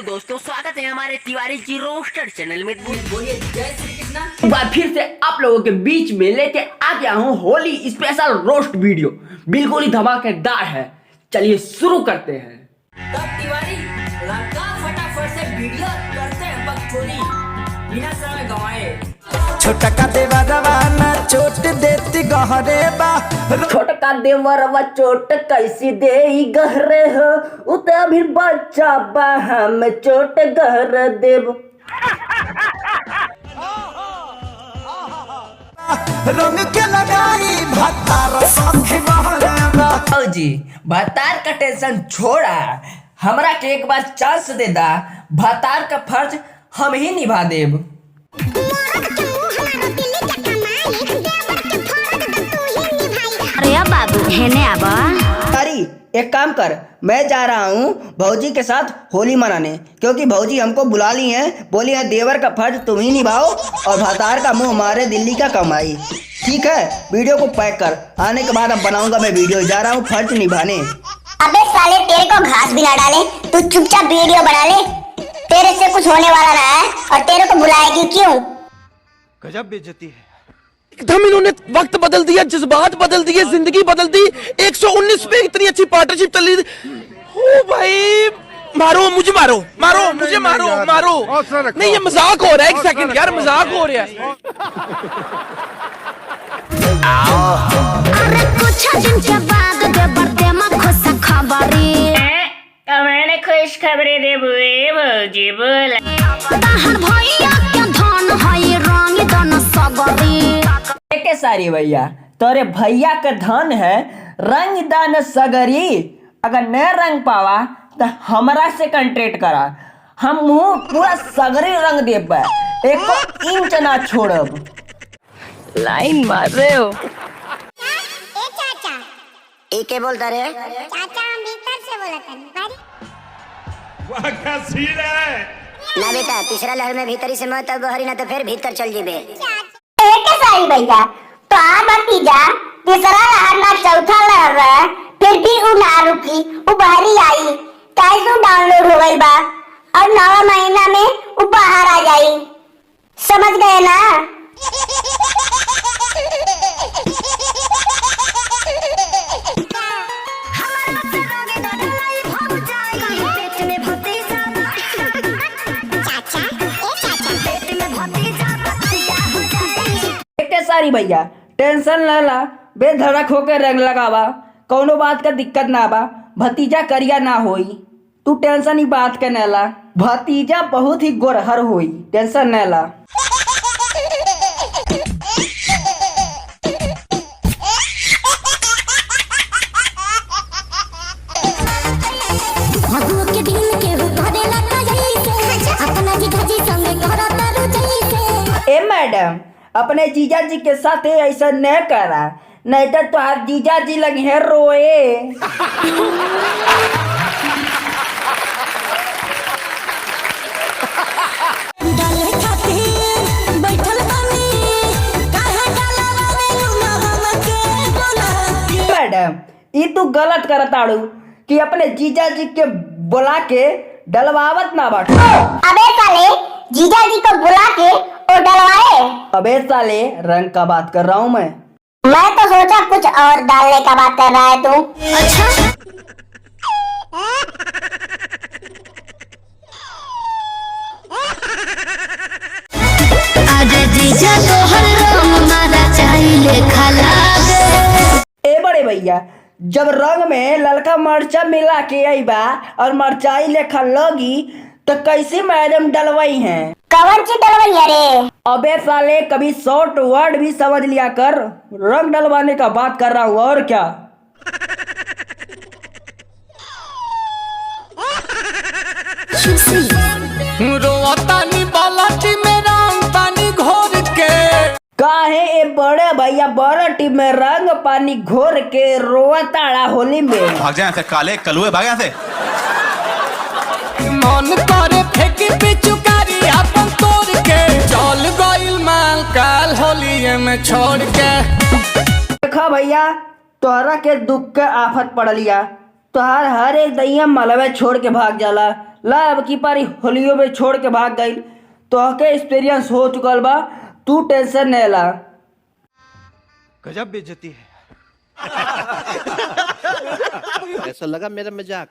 Hello दोस्तों, स्वागत है हमारे तिवारी जी रोस्टर चैनल में। बोलिए जय श्री कृष्णा। एक बार फिर से आप लोगों के बीच में लेके आ गया हूँ होली स्पेशल रोस्ट वीडियो। बिल्कुल ही धमाकेदार है। चलिए शुरू करते हैं। तब तिवारी लड़का फटाफट से वीडियो करते हैं बकचोदी बिना समय गवाए। छोटा का देवा रवाना चोट देती गहरे बा। छोटा का देवरवा चोट कैसी दे गहरे हो, उते भी बच्चा बा हम चोट गहर देव। रंग के लगाई भतार सखी बहरे बा। जी भतार का टेंशन छोड़ा, हमरा के एक बार चांस दे दा, भतार का फर्ज हम ही निभा देब। अरे बाबू हेने आबा। अरे एक काम कर, मैं जा रहा हूँ भौजी के साथ होली मनाने, क्योंकि भौजी हमको बुला ली हैं। बोली है देवर का फर्ज तुम ही निभाओ और भतार का मुंह हमारे दिल्ली का कमाई। ठीक है, वीडियो को पैक कर, आने के बाद अब बनाऊंगा मैं वीडियो। जा रहा हूँ फर्ज निभाने। अबे साले तेरे को घास भी ना डाले, तू चुपचाप वीडियो बना ले। तेरे से कुछ होने वाला ना है और तेरे को बुलाएगी क्यों? गजब बेइज्जती है। एकदम इन्होंने वक्त बदल दिया, जज्बात बदल दिए, जिंदगी बदल दी। 119 पे इतनी अच्छी पार्टनरशिप चल रही थी। ओ भाई मारो मुझे, मारो मारो मुझे, मारो मारो। नहीं ये मजाक हो रहा है, एक सेकंड यार, मजाक हो रहा है। अरे कुछ दिन के बाद दे बर्ते में खुश खबरी। मैंने खुश खबरी दे बुए भौजी बोला। बाहर भैया के धन है रंग दन सगरी। के सारी भैया तोरे भैया का धन है रंग दान सगरी। अगर न रंग पावा तो हमरा से कंट्रेट करा, हम मुंह पूरा सगरी रंग देब, एक इंच ना छोड़ब। लाइन मार रहे हो। ए चाचा, ए के बोलता रे? चाचा हम भीतर से बोलत हन। वाह क्या सीन है। ना बेटा, तीसरा लहर में भीतरी से मत अब हरी, ना तो फिर भीतर चल जीबे। एक सारी भैया तो आ भतीजा तीसरा लहर ना चौथा लहर है, फिर भी उ ना रुकी, उ बाहरी आई। कैसे डाउनलोड हो गई बा और 9 महीना में उ बाहर आ जाई। समझ गए ना? सारी भैया टेंशन न ला, बेधड़क होकर रंग लगावा, कौनो बात का दिक्कत ना बा, भतीजा करिया ना होई। तू टेंशन ही बात के न ला, भतीजा बहुत ही गोरहर होई, टेंशन न ला। ए मैडम, अपने जीजा जी के साथ ऐसा न करा, नहीं तो तुहार जीजा जी लगे रोए। मैडम ये तू गलत करत आड़ू कि अपने जीजा जी के बुला के डलवावत ना बाटू। अबे साले जीजा जी को बुला के और डलवाए। अबे साले रंग का बात कर रहा हूँ मैं तो सोचा कुछ और डालने का बात कर रहा है तू। अच्छा आज जीजा तो हर रंग मारा चाहिए खला दे। ए बड़े भैया, जब रंग में ललका मरचा मिला के आई बा और मरचाई लेखा लगी तो कैसे मैडम डलवाई हैं? कवन सी डलवाई है रे? अबे साले कभी शॉर्ट वर्ड भी समझ लिया कर, रंग डलवाने का बात कर रहा हूँ और क्या। रोतानी बालाटी में रंग पानी घोर के। काहे ए बड़े भैया बड़ा टीम में रंग पानी घोर के रोताड़ा होली में? भाग जाए से काले कलुए, भाग यहाँ से। मन करे फेंकी पिचुकारी अपन तोड़ के, चल गइल माल काल होली में छोड़ के। देखा भैया, तोहरा के दुख के आफत पड़ लिया, तो हर एक दैया मलबे छोड़ के भाग जाला। ला अब की पारी होलियो में छोड़ के भाग गई तो हके एक्सपीरियंस हो चुकल बा, तू टेंशन नहीं ला। गजब बेइज्जती है। ऐसा लगा मेरा मजाक।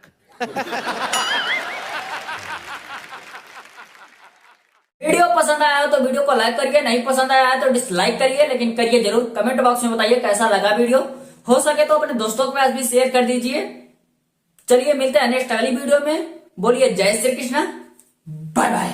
वीडियो पसंद आया हो तो वीडियो को लाइक करिए, नहीं पसंद आया है तो डिसलाइक करिए, लेकिन करिए जरूर। कमेंट बॉक्स में बताइए कैसा लगा वीडियो। हो सके तो अपने दोस्तों के पास भी शेयर कर दीजिए। चलिए मिलते हैं नेक्स्ट अगली वीडियो में। बोलिए जय श्री कृष्णा, बाय बाय।